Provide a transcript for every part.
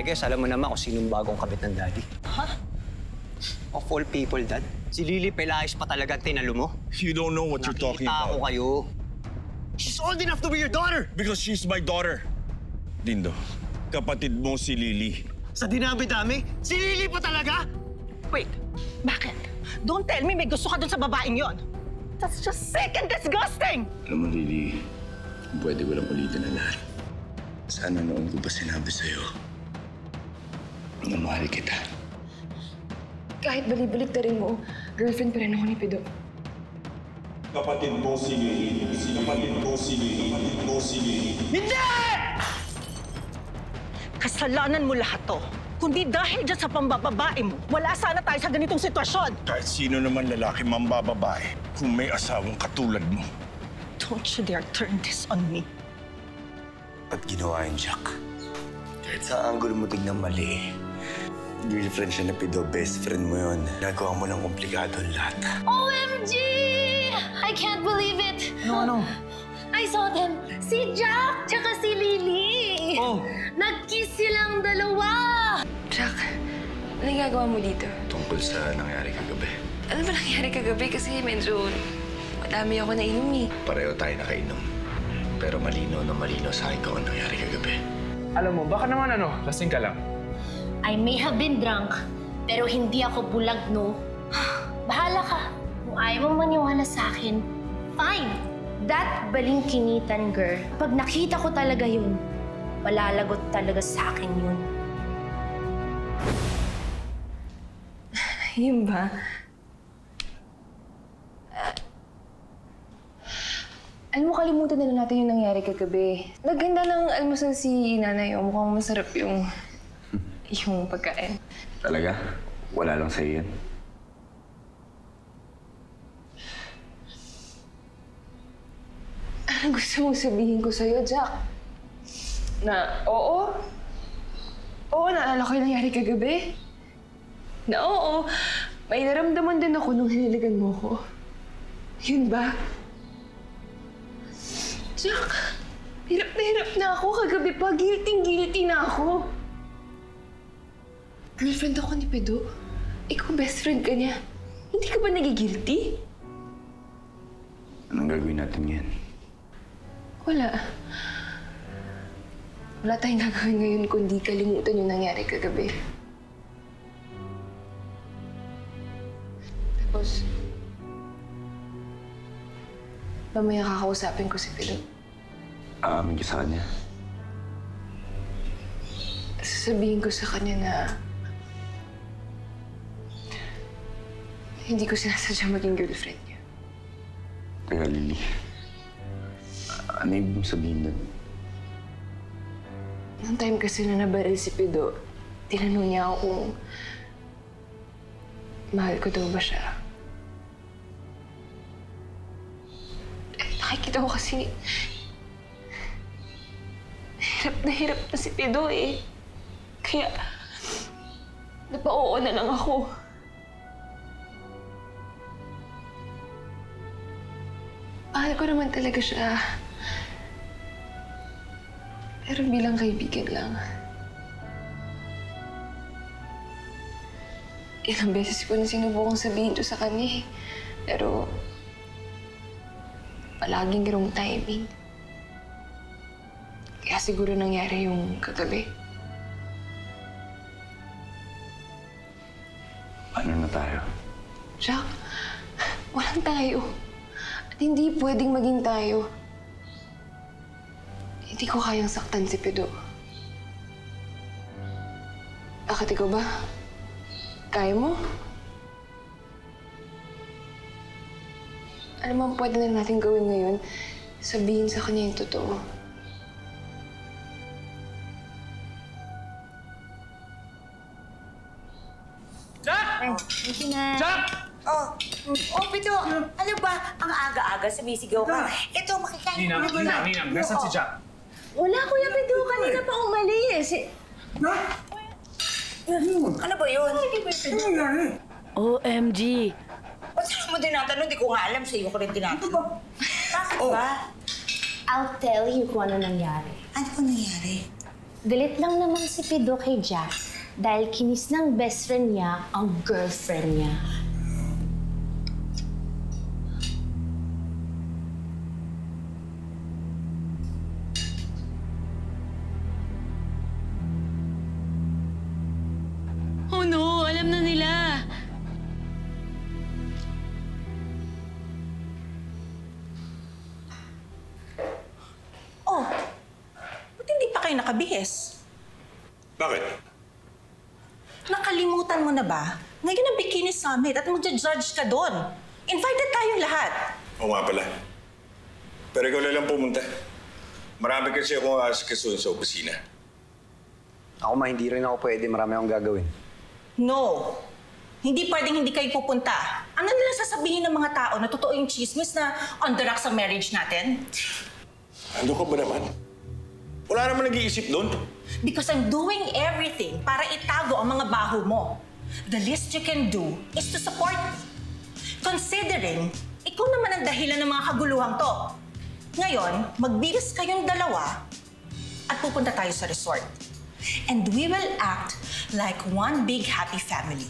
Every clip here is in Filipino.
guess alam mo naman kung sinong bagong kabit ng daddy. Ha? Of all people, Dad. Si Lily Pelaez pa talaga tinalo mo. You don't know what you're talking Nakita ko about. kayo. She's old enough to be your daughter! Because she's my daughter. Dindo, kapatid mo si Lily. Sa dinami-dami, si Lily pa talaga? Wait, bakit? Don't tell me may gusto ka dun sa babaeng yon. That's just sick and disgusting! Alam mo, Lily, pwede ko lang ulitin na lahat. Sana noon ko ba sinabi sa'yo na mahal kita? Kahit balik-balik na rin mo, girlfriend pa rin ako ni Pido. Kapatid mo si Lily. Kapatid mo si Lily. Kapatid mo si Lily. Hindi! Kasalanan mo lahat to. Kundi dahil dyan sa pambababae mo, wala sana tayo sa ganitong sitwasyon. Kahit sino naman lalaki mambababae kung may asawang katulad mo. Don't you dare turn this on me. Ba't ginawa yun, Jack? Kahit sa angulo mo tignan mali, girlfriend siya na Pido, best friend mo yun. Nagawa mo ng komplikado lahat. OMG! I can't believe it! Ano? I saw them. Si Jack, tsaka si Lily. Oh. Nag-kiss silang dalawa. Jack, ano yung gagawa mo dito? Tungkol sa nangyari kagabi. Ano ba nangyari kagabi? Kasi medyo madami ako nainom eh. Pareho tayo nakainom. Pero malino na malino sa akin kung ano nangyari kagabi. Alam mo, baka naman lasing ka lang. I may have been drunk, pero hindi ako bulag, no? Bahala ka. Kung ayaw mong maniwala sa akin, fine. That balingkinitan girl, pag nakita ko talaga yun, malalagot talaga sa akin yun. Yun ba? Alam mo, kalimutan na lang natin yung nangyari kagabi. Naganda ng almusal si nanay. Mukhang masarap yung pagkain. Talaga? Wala lang sa'yo yan? Ano gusto mong sabihin ko sa'yo, Jack? Na oo? Oo, naalala ko yung nangyari kagabi. Na oo, may naramdaman din ako nung hiniligan mo ko. Yun ba? Jack, hirap na ako kagabi pa. Guilty na ako. Girlfriend ako ni Pido. Ikaw best friend ka niya. Hindi ka ba nagigilty? Anong gagawin natin ngayon? Wala. Wala tayong gagawin ngayon kundi kalimutan yung nangyari kagabi. Tapos, mamaya kakausapin ko si Pido. Aamin ka sa kanya? Sasabihin ko sa kanya na hindi ko sinasadya maging girlfriend niya. Teka, Lily. Ano ibig mong sabihin nun? Noong time kasi na nabaril si Pido, tinanong niya ako kung mahal ko daw ba siya. Eh, nakikita ko kasi hirap na si Pido eh. Kaya napa-oo na lang ako. Mahal ko naman talaga siya. Pero bilang kaibigan lang. Ilang beses ko na sinubukang sabihin to sa kanya eh. Pero palaging wrong timing. Kaya siguro nangyari yung kagabi. Ano na tayo? Jack, walang tayo. At hindi pwedeng maging tayo. Hindi ko kayang saktan si Pido. Bakit ikaw ba? Kaya mo? Ano man pwede na natin gawin ngayon? Sabihin sa kanya yung totoo. Jack! Jack! Pido, ano ba? Ang aga-aga sumisigaw ka. Ito, makikain mo na. Ninang, nasan si Jack? Wala, Kuya Pido. Kanina pa umalis. Ano ba yun? OMG. Ba't saan mo tinatanong? Di ko nga alam. Sa'yo ko rin tinatanong. Bakit ba? I'll tell you kung ano nangyari. Ano ba nangyari? Galit lang naman si Pido kay Jack dahil kinis ng best friend niya ang girlfriend niya. Oh no, alam na nila. Oh, ba't hindi pa kayo nakabihis? Bakit? Nakalimutan mo na ba? Ngayon ang Bikini Summit at magja-judge ka doon. Invited tayong lahat. Oo nga pala. Pero ikaw na lang pumunta. Marami kasi akong asikasuhin sa opisina. Ako hindi rin ako pwede. Marami akong gagawin. No. Hindi pwedeng hindi kayo pupunta. Ano nila sasabihin ng mga tao na totoo yung chismis na on the rocks ang marriage natin? Ano ka ba naman? Wala naman nag-iisip doon. Because I'm doing everything para itago ang mga baho mo. The least you can do is to support. Considering, ikaw naman ang dahilan ng mga kaguluhang to. Ngayon, magbibis kayong dalawa at pupunta tayo sa resort. And we will act like one big happy family,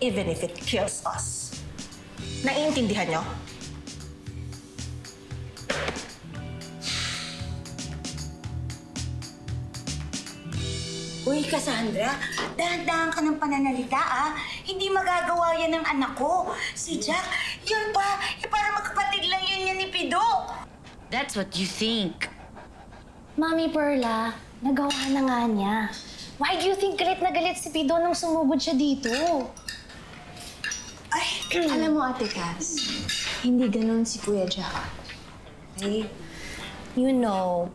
even if it kills us. Naiintindihan nyo? Uy, Cassandra, dahan-dahan ka ng pananalita, ah. Hindi magagawa yan ng anak ko. Si Jack, yun pa, parang magkapatid lang yun yan ni Pido. That's what you think. Mami Perla, nagawa na nga niya. Why do you think galit na galit si Pido nung sumugod siya dito? Ay, Alam mo, Ate Cass, hindi ganun si Kuya Jack. Okay? You know,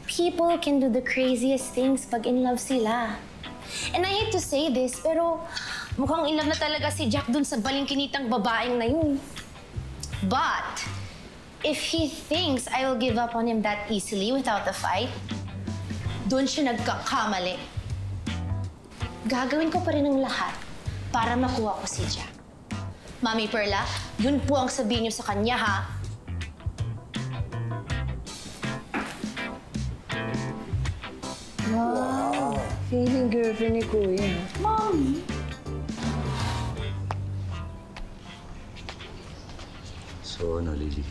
people can do the craziest things pag in love sila. And I hate to say this, pero mukhang in love na talaga si Jack dun sa balingkinitang babaeng na yun. But, if he thinks I will give up on him that easily without a fight, dun siya nagkakamali. Gagawin ko pa rin ang lahat para makuha ko si Jack. Mami Perla, yun po ang sabihin niyo sa kanya, ha? Wow. Feeling girlfriend ni Kuya. So, ano, Lily?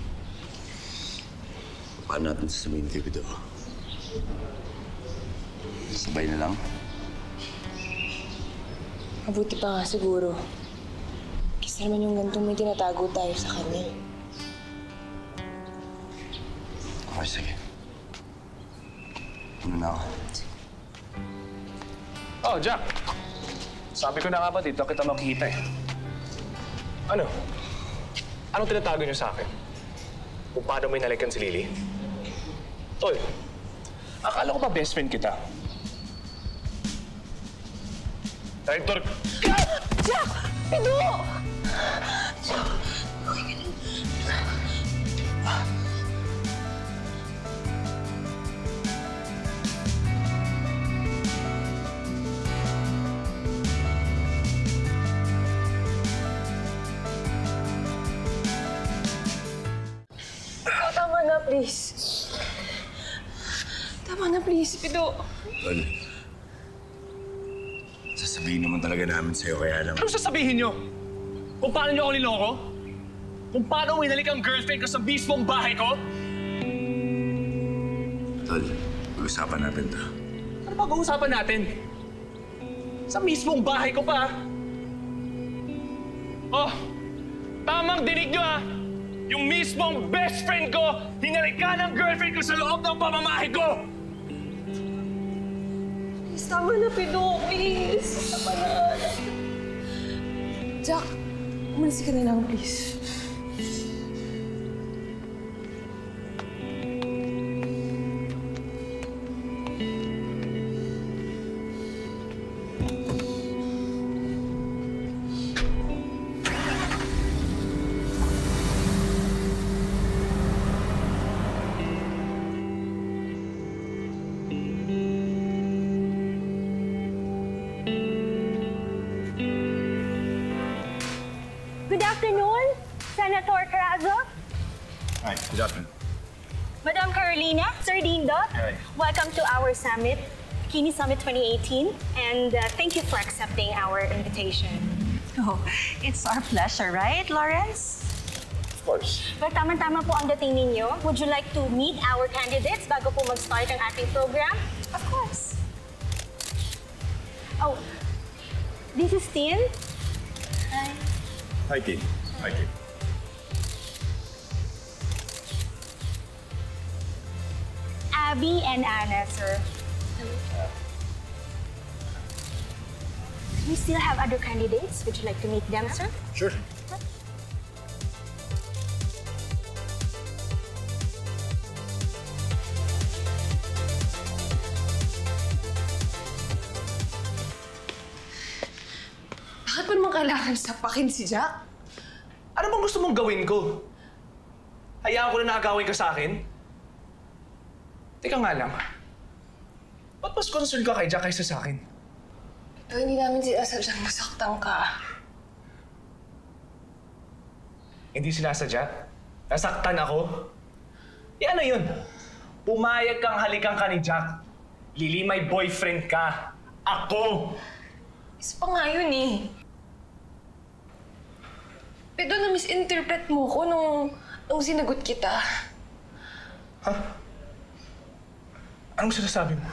Paano natin sasabihin kay Pido? Sabay na lang? Mabuti pa nga siguro. Kasi naman yung gantong may tinatago tayo sa kanya. Okay, sige. Ano na ako? Oh, Jack. Sabi ko na nga ba dito kita makikita eh. Ano? Anong tinatago niyo sa akin? Kung paano may nalikan si Lily? Tol, akala ko ba best friend kita? Director! Jack! Pido! Tama na, please. Tama na, please, Pido. Tol, sasabihin naman talaga namin sa'yo, kaya lang... Anong sasabihin niyo? Kung paano niyo ako niloko? Kung paano winalik ang girlfriend ko sa mismong bahay ko? Tol, pag-usapan natin to. Ano pag-uusapan natin? Sa mismong bahay ko pa. Oh, tamang dinig niyo ah! Yung mismong best friend ko, hinalikan ng girlfriend ko sa loob ng pamamahay ko! Please, tama na, Pido. Please. Tama na. Jack, umalis ka na lang, please. Good afternoon, Senator Carazo, Hi, good afternoon. Madam Carolina, Sir Dindot. Hi. Welcome to our summit. Kini Summit 2018, and thank you for accepting our invitation. Oh, it's our pleasure, right, Lawrence? Of course. Well, tama-tama po ang dating ninyo. Would you like to meet our candidates bago po mag-start ang ating program? Of course. Oh, this is Tin. Hi. Hi, Tin. Hi, Tin. Abby and Anna, sir. We still have other candidates. Would you like to meet them, sir? Sure. Bakit mo naman kailangan sapakin si Jack? Ano bang gusto mong gawin ko? Hayaan ko na naagawin ka sa akin? Teka nga lang. Ba't mas concerned ka kay Jack kaysa sa akin? Ito, hindi namin sinasadyang masaktan ka. Hindi sinasadya? Nasaktan ako? Eh ano yun? Pumayag kang halikan ka ni Jack. Lily, may boyfriend ka. Ako! Isa pa nga yun eh. Pero na-misinterpret mo ko nung sinagot kita. Ha? Anong sinasabi mo?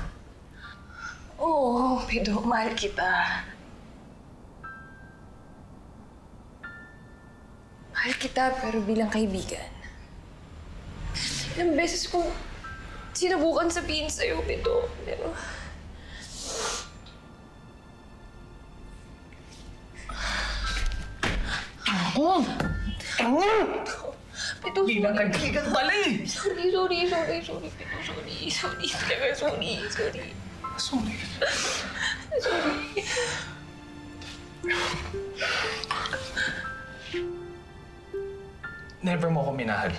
Oo, Pedro, mahal kita. Mahal kita, pero bilang kaibigan. Ilang beses kong sinubukan sabihin sa'yo, Pedro, pero... Ako! Tanga! Pedro, Bilang kaibigan pala eh! Sorry, Pedro, sorry. Sorry. Never mo ako minahal.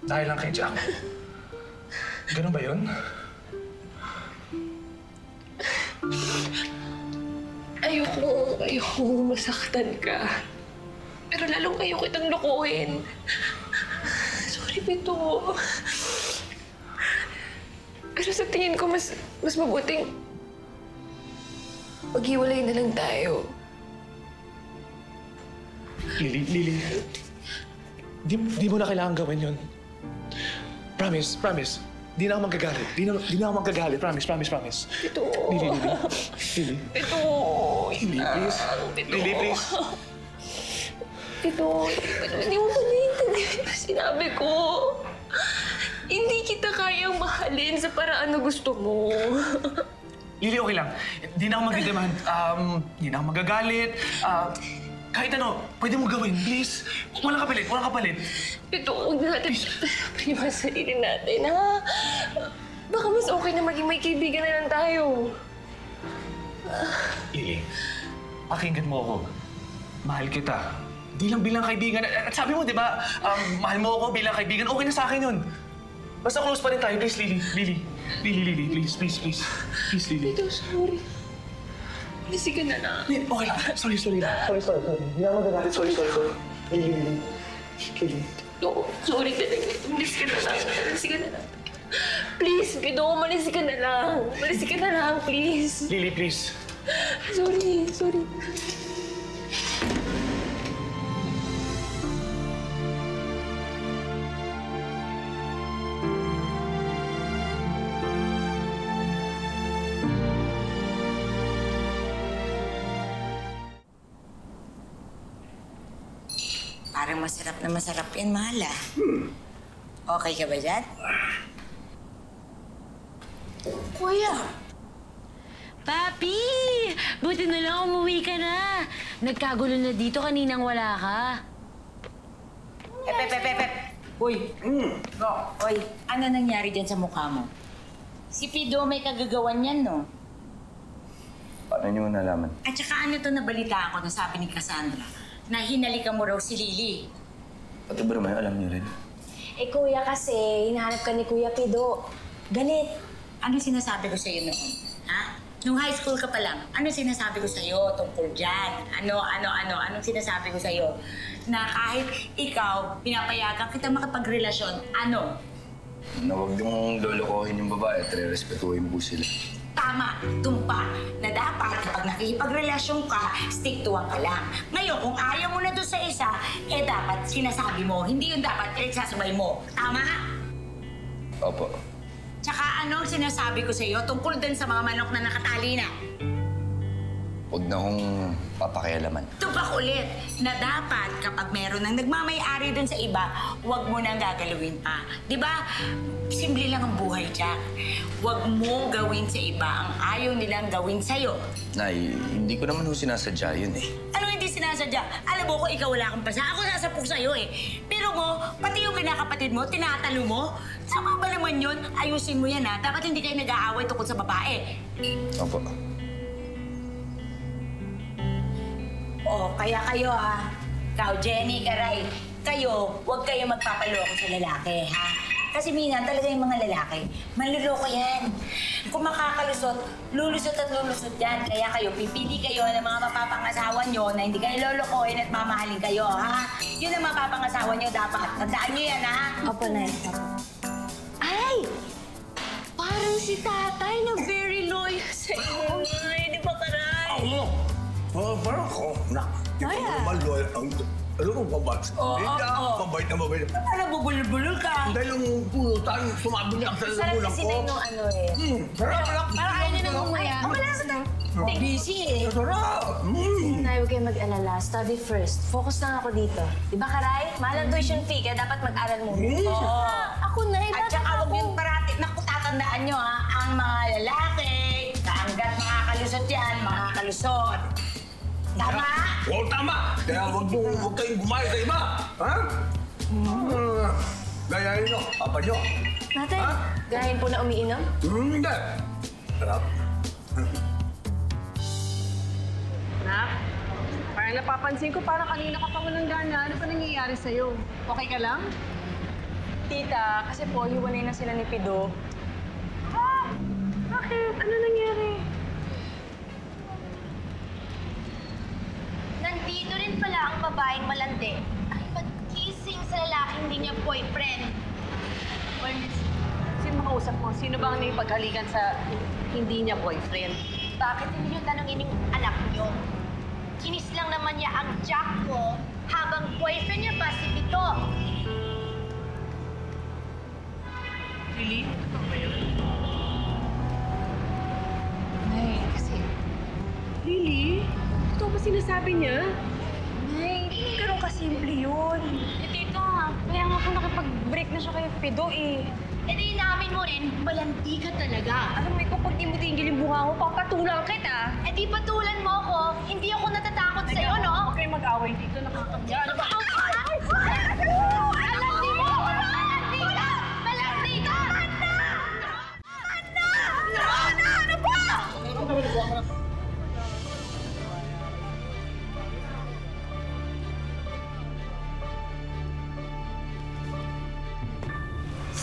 Dahil lang kay Jack. Ganun ba yun? Ayoko masaktan ka. Pero lalong ayoko itang lokohin. Sorry, Pito. Pero sa tingin ko, mas mabuting maghiwalay na lang tayo. Lily. Di mo na kailangan gawin yun. Promise. Di na ako magagalit. Di na ako magagalit. Promise. Pito. Lily. Pito. Lily, please. Lily, please. Pito, hindi mo naiintindihan yung sinabi ko. Hindi kita kayang mahalin sa paraan na gusto mo. Lily, okay lang. Di na ako magdidemand. Di na ako magagalit. Kahit ano, pwede mo gawin, please. Walang kapalit. Pito, huwag na natin yung sarili natin, ha? Baka mas okay na maging may kaibigan na lang tayo. Lily, pakinggan mo ako. Mahal kita. Di lang bilang kaibigan. At sabi mo, di ba, mahal mo ako bilang kaibigan. Okay na sa akin yun. Basta close pa rin tayo, please, Lily. Lily, please, Lily. Pito, sorry. Lisi ka na lang. Okay lang. Sorry. Hindi na magagalit. Sorry. Lily. No, sorry talaga. Umalis ka na lang. Please, Pito, umalis ka na lang. Please. Lily, please. Sorry. Parang masarap yan, mahal ah. Okay ka ba dyan? Kuya! Papi! Buti na lang umuwi ka na. Nagkagulo na dito kaninang wala ka. Uy! Uy, ano nangyari dyan sa mukha mo? Si Pido may kagagawan yan, no? Paano niyo nalaman? At saka ano to nabalita ako na sabi ni Cassandra na hinalikan mo raw si Lily. Pati ba naman alam niyo rin? Eh kuya kasi, hinahanap ka ni Kuya Pido. Galit. Ano sinasabi ko sa'yo noon? Ha? Nung high school ka pa lang, ano sinasabi ko sa'yo tungkol dyan? Anong sinasabi ko sa'yo? Na kahit ikaw, pinapayagan kita makipagrelasyon, ano? Na huwag mong lolokohin yung babae at re-respetuhin po sila. Tama, tumpa, na dapat kapag nakikipagrelasyon ka, stick to one ka lang. Ngayon, kung ayaw mo na doon sa isa, dapat sinasabi mo, hindi yung dapat pinagsasabay mo. Tama? Opo. Tsaka anong sinasabi ko sa iyo tungkol din sa mga manok na nakatali na? Huwag na akong papakialaman. Tupak ulit na dapat kapag meron ng nagmamay-ari dun sa iba, huwag mo nang gagalawin pa. Di ba? Simple lang ang buhay, Jack. Huwag mo gawin sa iba ang ayaw nilang gawin sa'yo. Nay, hindi ko naman sinasadya yun eh. Ano hindi sinasadya? Alam mo ko ikaw wala kang pasa. Ako sasapok sa'yo eh. Pero mo, pati yung kinakapatid mo, tinatalo mo. Sama ba naman yun? Ayusin mo yan ha. Dapat hindi kayo nag-aaway tungkol sa babae. Opo. Kaya kayo ha. Ikaw, Jenny, Karay, kayo, huwag kayo magpapaloko sa lalaki, ha? Kasi minsan talaga yung mga lalaki, manluloko yan. Kung makakalusot, lulusot at lulusot yan. Kaya kayo, pipili kayo ng mga mapapangasawa nyo na hindi kayo lolokohin at mamahalin kayo, ha? Yun ang mapapangasawa nyo dapat. Tandaan nyo yan, ha? Opo, Nay. Opo. Ay! Parang si tatay na very loyal sa iyo. Ay, di ba, Karay? Parang ako, na. Maloy ang... Ano kung pabat? Hindi ako mabait na mabait. Ano, bubulol-bulol ka? Dahil yung pulutan, sumabi niya sa lalamunan ko. Ano eh. Sarap! Parang ayaw niya nang umaya. Busy eh. Sarap! Nay, huwag kayong mag-alala. Study first. Focus lang ako dito. Di ba, Karay? Mahal ang tuition fee, kaya dapat mag-aral mo. Oo. Ako, Nay, At saka huwag yung parati, naku, tatandaan nyo ha, ang mga lalaki, hanggat makakalusot yan, makakalusot. Tama? Oo, tama! Kaya huwag kayong gumaya sa iba! Ha? Gayahin nyo, papa nyo. Natay, gayahin po na umiinom? Hindi. Sarap. Nak, parang napapansin ko parang kanina ka pa walang gana. Ano pa nangyayari sa'yo? Okay ka lang? Tita, kasi po, hiwalay na sila ni Pido. Bakit? Ano nangyari? Nandito rin pala ang babaeng malandi. Ay, pag-kissing sa lalaking hindi niya boyfriend. Sino makausap mo? Sino bang naipaghalikan sa hindi niya boyfriend? Bakit hindi niyo tanongin yung anak niyo? Kinis lang naman niya ang Jack ko habang boyfriend niya pa si Pito. Really? Nay, kasi... Really? Ito ba sinasabi niya? Nay, hindi ganun kasimple yun. Tita, kaya nga po nakipag-break na siya kay Pido eh. E di inamin mo rin, malandi ka talaga. Alam mo, ikaw pag di mo tingil yung bunga mo, papatulang kita. E di patulan mo ako, hindi ako natatakot sa'yo, no? Huwag kayo mag-away dito, nakakabya. Malandi ka! Malandi ka! Ano ba?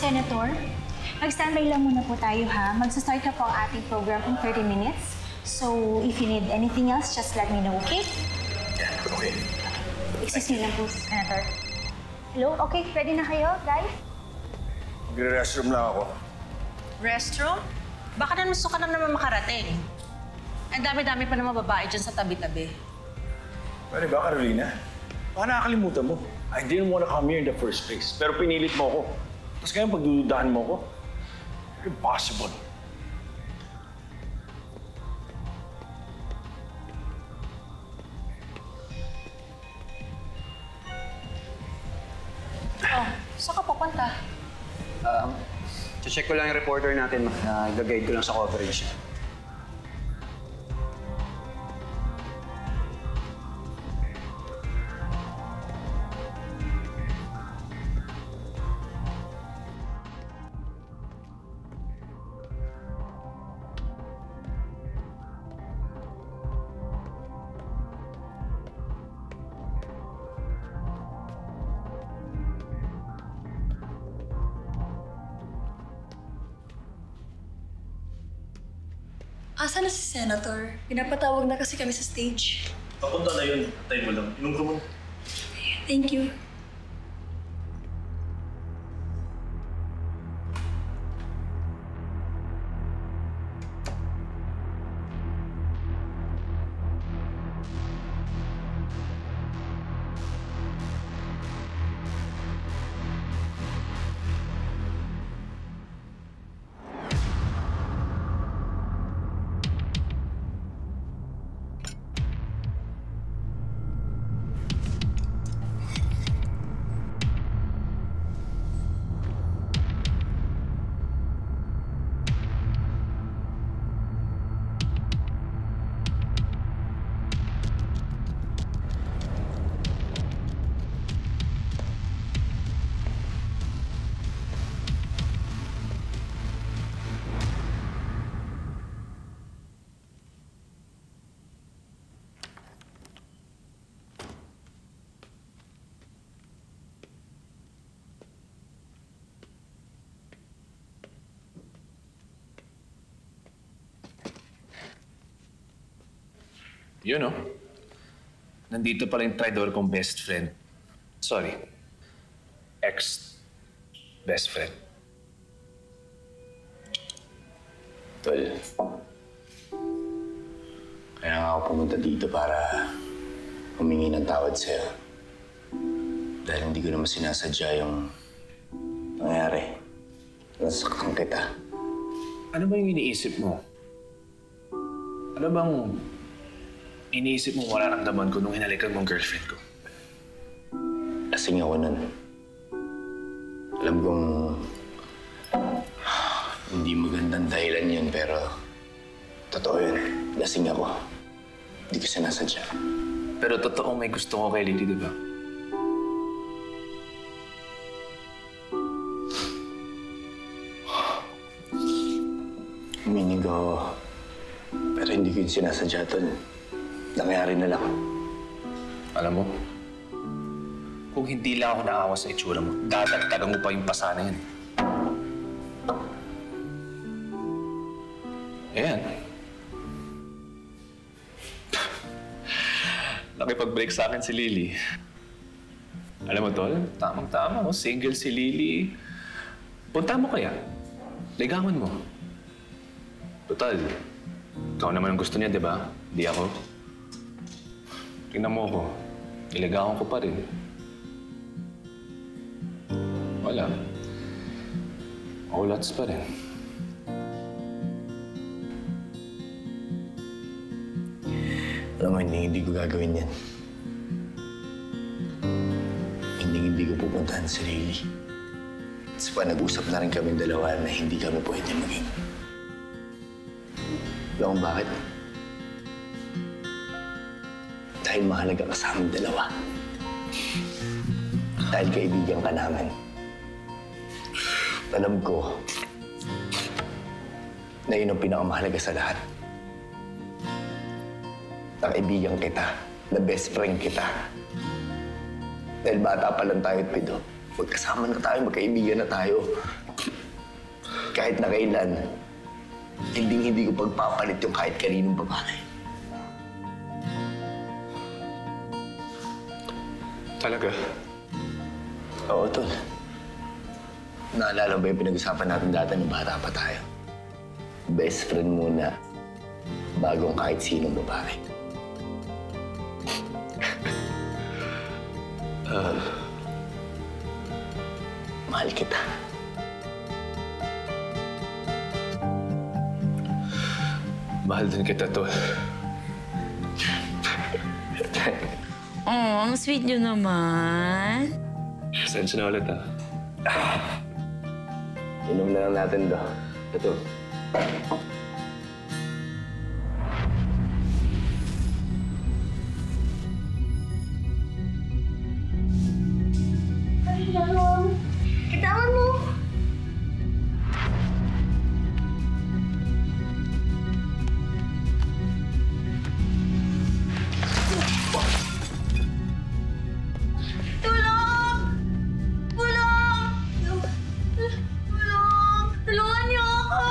Senator, mag-standby lang muna po tayo ha. Magsa-start na po ang ating program in 30 minutes. So, if you need anything else, just let me know, okay? Yeah, okay. Excuse me lang po, Senator. Hello? Okay, ready na kayo, guys? Mag-restroom lang ako. Restroom? Baka naman gusto ka na naman makarating. Ang dami-dami pa naman babae dyan sa tabi-tabi. Pwede ba, Carolina? Baka nakakalimutan mo. I didn't want to come here in the first place. Pero pinilit mo ako. Tapos ngayon pagdududahan mo ako. Impossible. Oh, saan ka pupunta? Check ko lang yung reporter natin, ma. Gag-guide ko lang sa coverage. Asa na si Senator? Pinapatawag na kasi kami sa stage. Papunta na yun. Tayo mo lang. Inom ka mo. Thank you. Yun, no? Nandito pala yung traidor kong best friend. Sorry. Ex-best friend. Tol, kaya nga ako pumunta dito para humingi ng tawad sa'yo. Dahil hindi ko naman sinasadya yung nangyari. Nasaktan kita. Ano ba yung iniisip mo? Ano bang iniisip mo mararamdaman ko nung hinalikan mong girlfriend ko? Lasing ako nun. Alam kong hindi magandang dahilan yun, pero totoo yun. Lasing ako. Hindi ko sinasadya. Pero totoong may gusto ko kay Lily, di ba? Meaning ko, pero hindi ko yung sinasadya, Tol. Nangyari na lang. Alam mo, kung hindi lang ako naawa sa itsura mo, dadagdagan mo pa yung pasana yan. Ayan. Nakipag-break sa akin si Lily. Alam mo, Tol, tamang-tama, oh, single si Lily. Punta mo kaya? Ligawan mo. Total, ikaw naman ang gusto niya, di ba? Di ako. Tingnan mo ako. Iligawan ko pa rin. Wala. Olats pa rin. Alam mo, hindi ko gagawin yan. Hindi ko pupuntahan si Lily. Kasi pa nag-usap na rin kami dalawa na hindi kami pwede maging. Alam mo bakit? Dahil mahalaga ka sa amin dalawa. Dahil kaibigan ka namin. Alam ko na yun ang pinakamahalaga sa lahat. Na kaibigan kita, na best friend kita. Dahil bata pa lang tayo at Pido, magkasama na tayo, magkaibigan na tayo. Kahit na kailan, hindi ko pagpapalit yung kahit kaninong babae. Talaga? Oo, Tol. Naalala ba yung pinag-usapan natin dati nung bata pa tayo? Best friend muna, bagong kahit sinong babae. Mahal kita. Mahal din kita, Tol. Oh, ang sweet nyo naman. Pasensya na ulit, ha? Inom na lang natin, Do. Ito. Kitawan mo! Tulong! Tulong! Tulong! Tulungan niyo ako!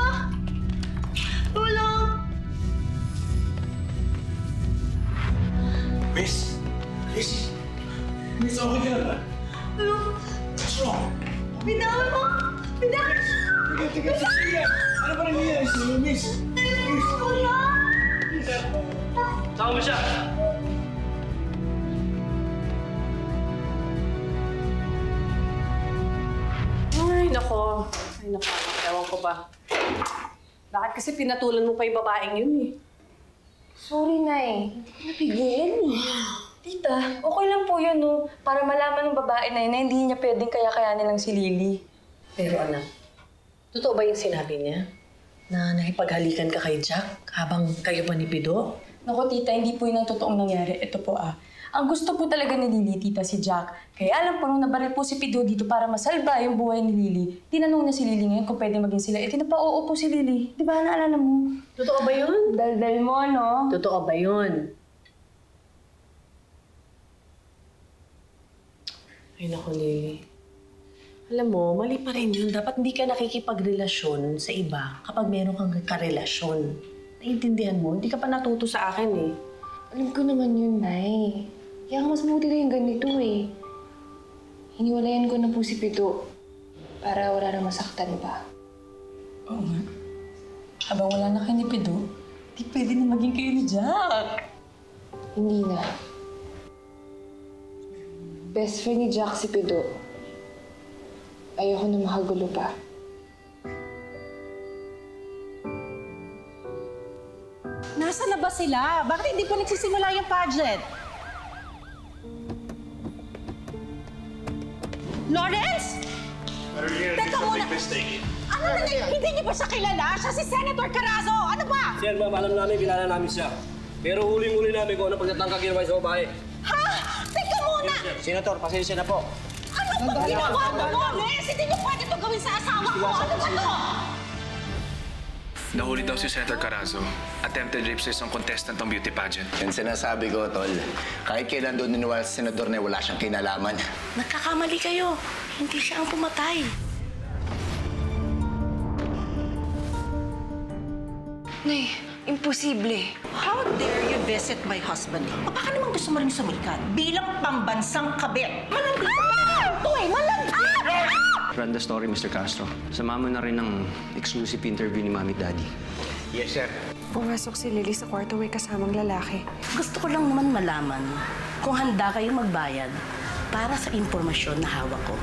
Tulong! Miss! Miss! Miss, okay ka na ba? Tulong! What's wrong? Bitawan mo! Bitawan! Teka, sige! Ano ba nangyayari sa'yo, Miss? Miss! Saan mo siya? Ay, nako. Ewan ko ba. Bakit kasi pinatulan mo pa yung babaeng yun eh? Sorry, Nay. Hindi ko napigilan eh. Tita, okay lang po yun, no? Para malaman ng babae na yun na hindi niya pwedeng kaya-kayanin lang si Lily. Pero anak, totoo ba yung sinabi niya? Na nakipaghalikan ka kay Jack habang kayo pa ni Pido? Naku, tita, hindi po yun ang totoong nangyari. Ito po, Ang gusto po talaga ni Lily, tita, si Jack. Kaya alam po nung nabaril po si Pido dito para masalba yung buhay ni Lily. Tinanong na si Lily ngayon kung pwede maging sila. Eh, tinapa-oo po si Lily. Di ba, naalala mo? Totoo ba yun? Daldal mo, no? Totoo ba yun? Ay, naku, Lily. Alam mo, mali pa rin yun. Dapat hindi ka nakikipagrelasyon sa iba kapag meron kang karelasyon. Naiintindihan mo? Hindi ka pa natuto sa akin eh. Alam ko naman yun, Nay. Kaya mas mabuti na yung ganito eh. Hiniwalayan ko na po si Pido para wala na masaktan pa. Oo nga. Habang wala na kayo ni Pido, di pwede na maging kayo ni Jack. Hindi na. Best friend ni Jack si Pido. Ayoko na makagulo pa. Nasa na ba sila? Bakit hindi pa nagsisimula yung pageant? Lawrence? Teka muna. Ano na hindi niyo ba siya kilala? Siya si Senator Carazo. Ano ba? Sir, ma'am, alam namin, kilala namin siya. Pero huling-huli namin kung ano pagtatangka ginawa sa babae. Ha? Teka muna! Senator, pasensya na po. Ano ba ginawa mo, Lawrence? Hindi niyo pwede ito gawin sa asawa ko. Ano ba to? Nahuli daw si Senator Carazo. Attempted rape sa isang contestant ng beauty pageant. Yan sinasabi ko, Tol. Kahit kailan doon niniwala sa senador na wala siyang kinalaman. Nagkakamali kayo. Hindi siya ang pumatay. Nay, imposible. How dare you visit my husband? O baka naman gusto mo rin sumikat bilang pambansang kabit. Malandi! Ito eh, malandi! Run the story, Mr. Castro. Sama mo na rin ng exclusive interview ni Mami at Daddy. Yes, sir. Pumasok si Lily sa kwarto may kasamang lalaki. Gusto ko lang naman malaman kung handa kayong magbayad para sa impormasyon na hawak ko.